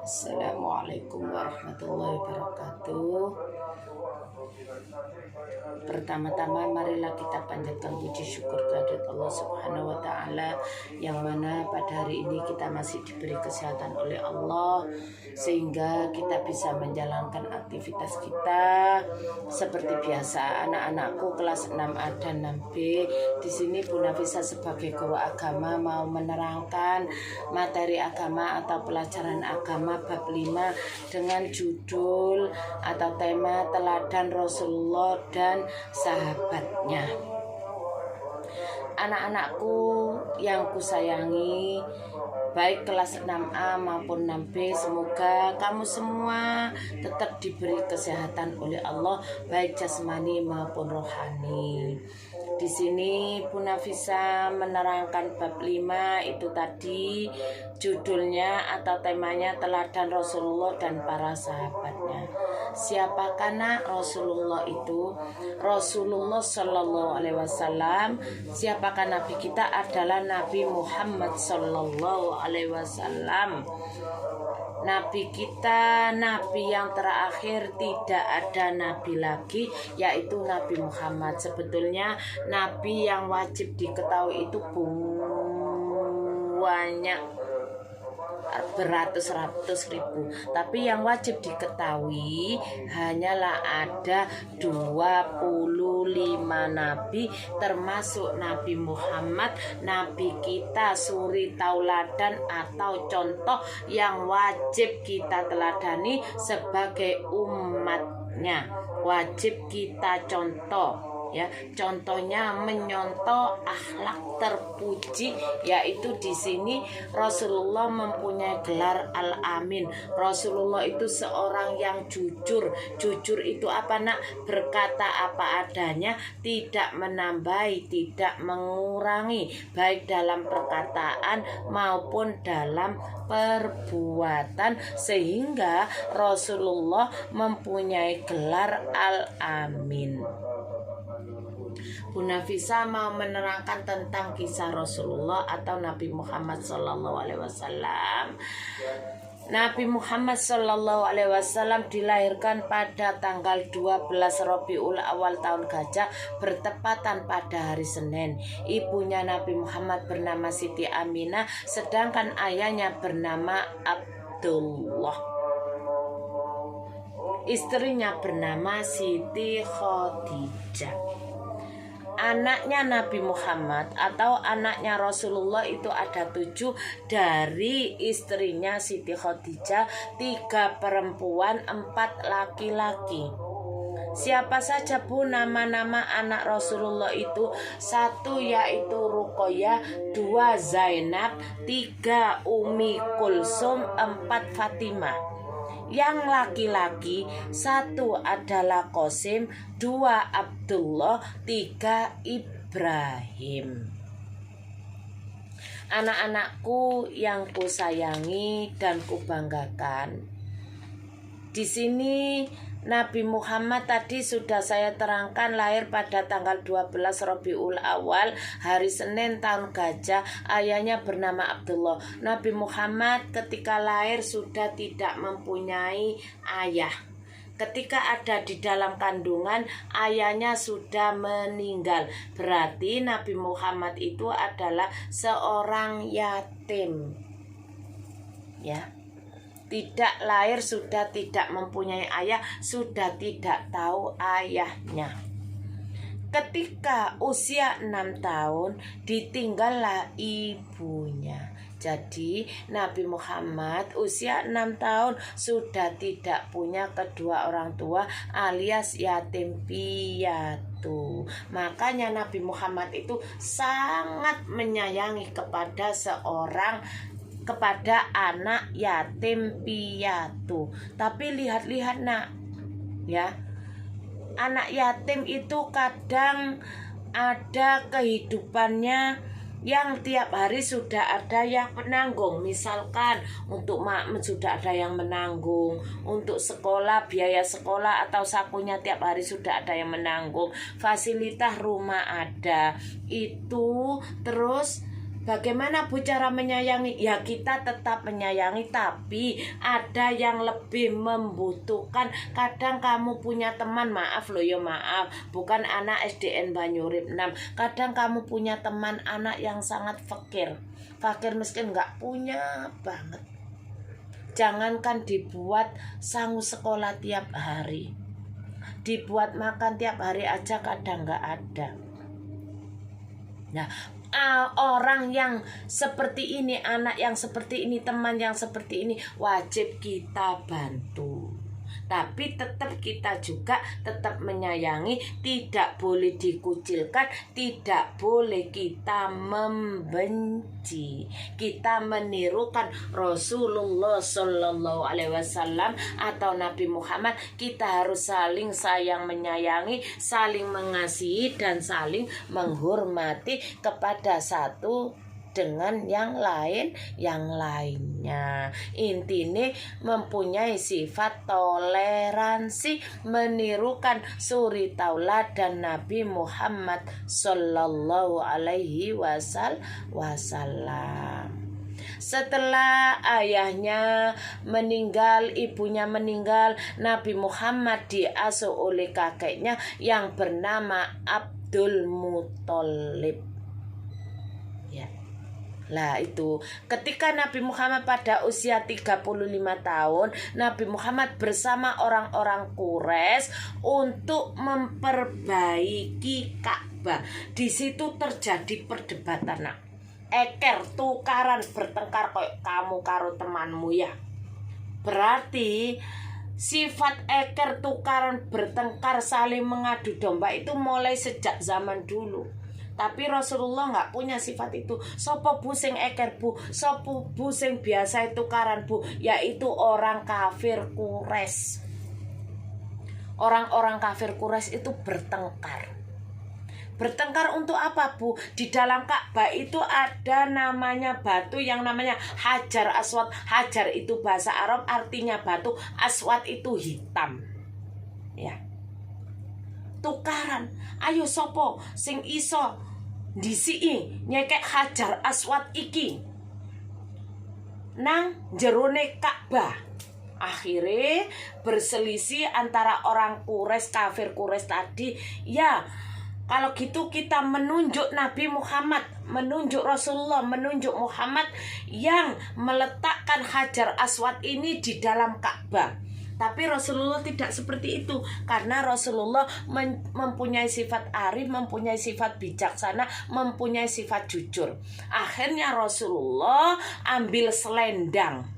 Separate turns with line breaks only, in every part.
Assalamualaikum warahmatullahi wabarakatuh. Pertama-tama marilah kita panjatkan puji syukur kehadirat Allah Subhanahu wa taala, yang mana pada hari ini kita masih diberi kesehatan oleh Allah sehingga kita bisa menjalankan aktivitas kita seperti biasa. Anak-anakku kelas 6A dan 6B, di sini Bu Nafisa sebagai guru agama mau menerangkan materi agama atau pelajaran agama bab 5 dengan judul atau tema teladan Rasulullah dan sahabatnya. Anak-anakku yang kusayangi, baik kelas 6A maupun 6B, semoga kamu semua tetap diberi kesehatan oleh Allah, baik jasmani maupun rohani. Di sini Bu Nafisa menerangkan bab 5 itu tadi judulnya atau temanya teladan Rasulullah dan para sahabatnya. Siapakah nak Rasulullah itu? Rasulullah Shallallahu Alaihi Wasallam, siapakah Nabi kita? Adalah Nabi Muhammad Shallallahu Alaihi Wasallam. Nabi kita, Nabi yang terakhir, tidak ada Nabi lagi, yaitu Nabi Muhammad. Sebetulnya Nabi yang wajib diketahui itu banyak, beratus-ratus ribu, tapi yang wajib diketahui hanyalah ada 25 nabi, termasuk Nabi Muhammad, nabi kita, suri tauladan atau contoh yang wajib kita teladani sebagai umatnya, wajib kita contoh. Ya, contohnya menyontoh akhlak terpuji, yaitu di sini Rasulullah mempunyai gelar Al-Amin. Rasulullah itu seorang yang jujur. Jujur itu apa nak? Berkata apa adanya, tidak menambahi, tidak mengurangi, baik dalam perkataan maupun dalam perbuatan, sehingga Rasulullah mempunyai gelar Al-Amin. Bu Nafisa mau menerangkan tentang kisah Rasulullah atau Nabi Muhammad Sallallahu Alaihi Wasallam. Nabi Muhammad Sallallahu Alaihi Wasallam dilahirkan pada tanggal 12 Rabiul Awal tahun Gajah, bertepatan pada hari Senin. Ibunya Nabi Muhammad bernama Siti Aminah, sedangkan ayahnya bernama Abdullah. Istrinya bernama Siti Khadijah. Anaknya Nabi Muhammad atau anaknya Rasulullah itu ada 7, dari istrinya Siti Khadijah 3 perempuan, 4 laki-laki. Siapa saja Bu nama-nama anak Rasulullah itu? 1 yaitu Ruqayyah, 2 Zainab, 3 Ummi Kulsum, 4 Fatimah. Yang laki-laki 1 adalah Qasim, 2 Abdullah, 3 Ibrahim. Anak-anakku yang kusayangi dan kubanggakan, di sini Nabi Muhammad tadi sudah saya terangkan lahir pada tanggal 12 Rabiul Awal, hari Senin tahun Gajah. Ayahnya bernama Abdullah. Nabi Muhammad ketika lahir sudah tidak mempunyai ayah. Ketika ada di dalam kandungan, ayahnya sudah meninggal. Berarti Nabi Muhammad itu adalah seorang yatim. Ya. Tidak lahir sudah tidak mempunyai ayah, sudah tidak tahu ayahnya. Ketika usia 6 tahun ditinggallah ibunya. Jadi Nabi Muhammad usia 6 tahun sudah tidak punya kedua orang tua, alias yatim piatu. Makanya Nabi Muhammad itu sangat menyayangi kepada anak yatim piatu. Tapi lihat-lihat nak, ya, anak yatim itu kadang ada kehidupannya yang tiap hari sudah ada yang menanggung. Misalkan untuk sudah ada yang menanggung, untuk sekolah, biaya sekolah atau sakunya tiap hari sudah ada yang menanggung, fasilitas rumah ada. Itu terus Bagaimana Bu cara menyayangi? Ya kita tetap menyayangi, tapi ada yang lebih membutuhkan. Kadang kamu punya teman, maaf loh ya maaf, bukan anak SDN Banyurip 6. Kadang kamu punya teman anak yang sangat fakir miskin, nggak punya banget. Jangankan dibuat sangu sekolah tiap hari, dibuat makan tiap hari aja kadang nggak ada. Nah, orang yang seperti ini, anak yang seperti ini, teman yang seperti ini, wajib kita bantu. Tapi tetap kita juga tetap menyayangi, tidak boleh dikucilkan, tidak boleh kita membenci. Kita menirukan Rasulullah Shallallahu Alaihi Wasallam atau Nabi Muhammad. Kita harus saling sayang menyayangi, saling mengasihi dan saling menghormati kepada satu dengan yang lainnya. Intinya mempunyai sifat toleransi, menirukan suri tauladan Nabi Muhammad Sallallahu Alaihi Wasallam. Setelah ayahnya meninggal, ibunya meninggal, Nabi Muhammad diasuh oleh kakeknya yang bernama Abdul Muthalib. Lah itu ketika Nabi Muhammad pada usia 35 tahun, Nabi Muhammad bersama orang-orang Quraisy untuk memperbaiki Ka'bah. Di situ terjadi perdebatan, nak. Eker tukaran bertengkar kayak kamu karo temanmu ya. Berarti sifat eker tukaran bertengkar saling mengadu domba itu mulai sejak zaman dulu. Tapi Rasulullah nggak punya sifat itu. Sopo bu sing eker bu, sopo bu sing biasa itu tukaran bu, yaitu orang kafir Quraisy. Orang-orang kafir Quraisy itu bertengkar. Bertengkar untuk apa bu? Di dalam Ka'bah itu ada namanya batu yang namanya Hajar Aswad. Hajar itu bahasa Arab artinya batu, aswad itu hitam. Ya. Tukaran, ayo sopo sing iso disiki nyekek Hajar Aswad iki nang jerone Ka'bah. Akhirnya berselisih antara orang Quraisy, kafir Quraisy tadi. Ya, kalau gitu kita menunjuk Nabi Muhammad, menunjuk Rasulullah, menunjuk Muhammad yang meletakkan Hajar Aswad ini di dalam Ka'bah. Tapi Rasulullah tidak seperti itu, karena Rasulullah mempunyai sifat arif, mempunyai sifat bijaksana, mempunyai sifat jujur. Akhirnya Rasulullah ambil selendang.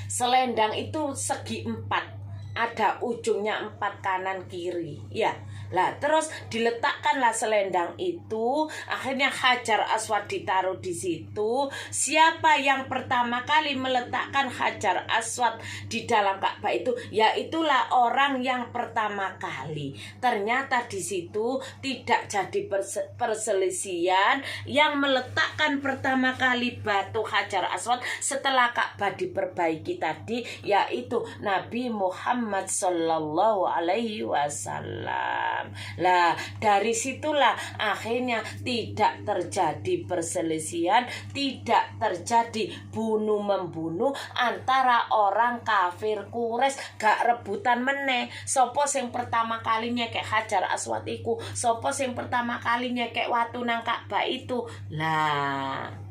Selendang itu segi 4, ada ujungnya 4 kanan kiri. Ya. Lah terus diletakkanlah selendang itu, akhirnya Hajar Aswad ditaruh di situ. Siapa yang pertama kali meletakkan Hajar Aswad di dalam Ka'bah itu, yaitulah orang yang pertama kali. Ternyata di situ tidak jadi perselisihan. Yang meletakkan pertama kali batu Hajar Aswad setelah Ka'bah diperbaiki tadi, yaitu Nabi Muhammad Sallallahu Alaihi Wasallam. Lah dari situlah akhirnya tidak terjadi perselisihan, tidak terjadi bunuh-membunuh antara orang kafir Quraisy. Gak rebutan meneh sopo sing pertama kali nyekek Hajar Aswad iku, sopo sing pertama kali nyekek watu nang Ka'bah itu. Lah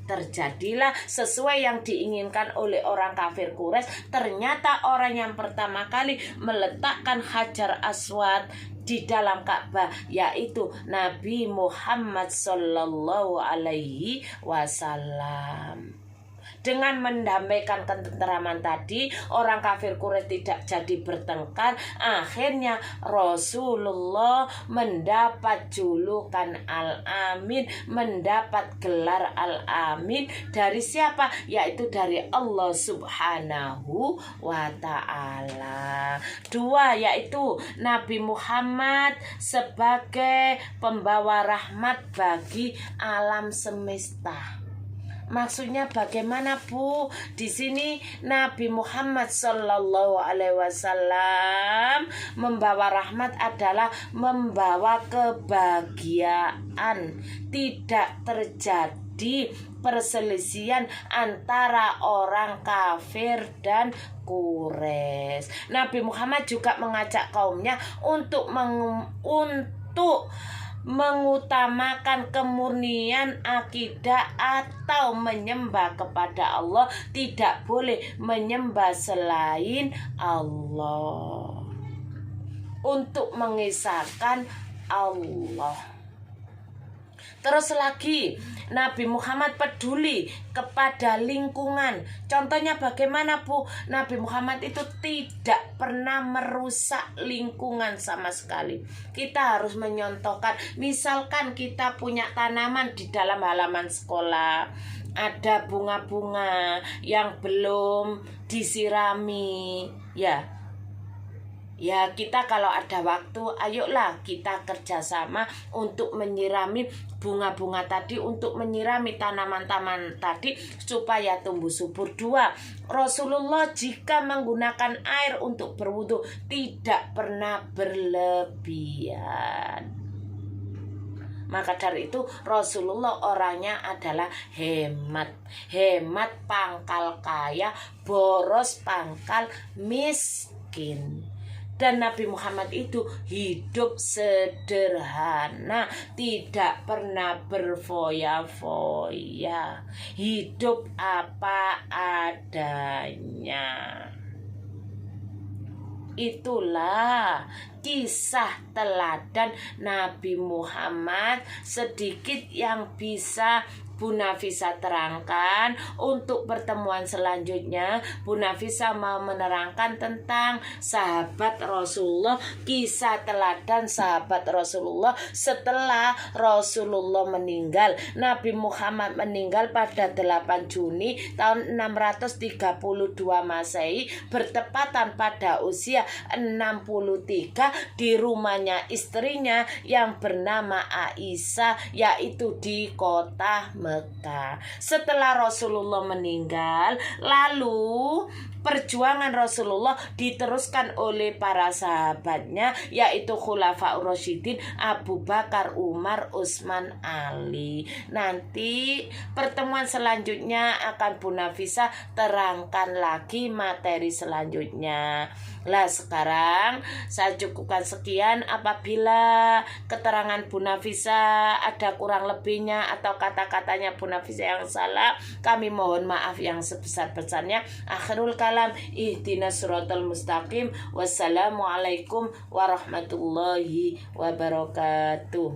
terjadilah sesuai yang diinginkan oleh orang kafir Quraisy. Ternyata orang yang pertama kali meletakkan Hajar Aswad di dalam Ka'bah yaitu Nabi Muhammad Sallallahu Alaihi Wasallam. Dengan mendamaikan ketenteraman tadi, orang kafir Quraisy tidak jadi bertengkar. Akhirnya Rasulullah mendapat julukan Al-Amin, mendapat gelar Al-Amin dari siapa? Yaitu dari Allah Subhanahu wa Ta'ala. 2, yaitu Nabi Muhammad sebagai pembawa rahmat bagi alam semesta. Maksudnya bagaimana Bu? Di sini Nabi Muhammad Sallallahu Alaihi Wasallam membawa rahmat adalah membawa kebahagiaan. Tidak terjadi terjadi perselisihan antara orang kafir dan Quraisy. Nabi Muhammad juga mengajak kaumnya untuk mengutamakan kemurnian akidah atau menyembah kepada Allah, tidak boleh menyembah selain Allah, untuk mengesahkan Allah. Terus lagi, Nabi Muhammad peduli kepada lingkungan. Contohnya bagaimana, Bu? Nabi Muhammad itu tidak pernah merusak lingkungan sama sekali. Kita harus menyontohkan. Misalkan kita punya tanaman di dalam halaman sekolah, ada bunga-bunga yang belum disirami, ya kita kalau ada waktu, ayolah kita kerjasama untuk menyirami bunga-bunga tadi, untuk menyirami tanaman-tanaman tadi supaya tumbuh subur. 2, Rasulullah jika menggunakan air untuk berwudu tidak pernah berlebihan. Maka dari itu Rasulullah orangnya adalah hemat pangkal kaya, boros pangkal miskin. Dan Nabi Muhammad itu hidup sederhana, tidak pernah berfoya-foya, hidup apa adanya. Itulah kisah teladan Nabi Muhammad, sedikit yang bisa Bu Nafisa terangkan. Untuk pertemuan selanjutnya Bu Nafisa mau menerangkan tentang sahabat Rasulullah, kisah teladan sahabat Rasulullah setelah Rasulullah meninggal. Nabi Muhammad meninggal pada 8 Juni tahun 632 Masehi, bertepatan pada usia 63 di rumahnya istrinya yang bernama Aisyah, yaitu di kota Mekah. Setelah Rasulullah meninggal, lalu perjuangan Rasulullah diteruskan oleh para sahabatnya, yaitu Khulafaur Rasyidin, Abu Bakar, Umar, Utsman, Ali. Nanti pertemuan selanjutnya akan Bu Nafisa terangkan lagi materi selanjutnya. Lah sekarang saya cukupkan sekian. Apabila keterangan Bu Nafisa ada kurang lebihnya atau kata-katanya Bu Nafisa yang salah, kami mohon maaf yang sebesar-besarnya. Akhirul kalam, ihdinas siratal mustaqim. Wassalamualaikum warahmatullahi wabarakatuh.